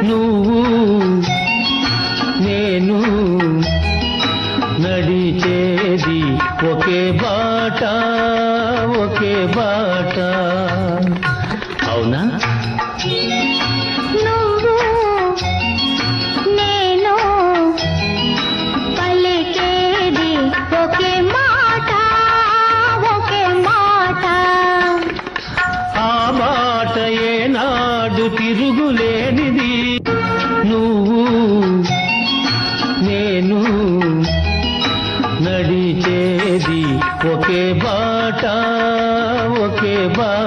నువ్వు నేను నడిచేది ఒకే బాట ఒకే బాట. అవునా? నువ్వు నేను పలికేది ఒకే మాట ఒకే మాట. ఆ మాట ఏనాడు తిరుగులేనిది. నువ్వు నేను నడిచేది ఒకే బాట ఒకే బాట.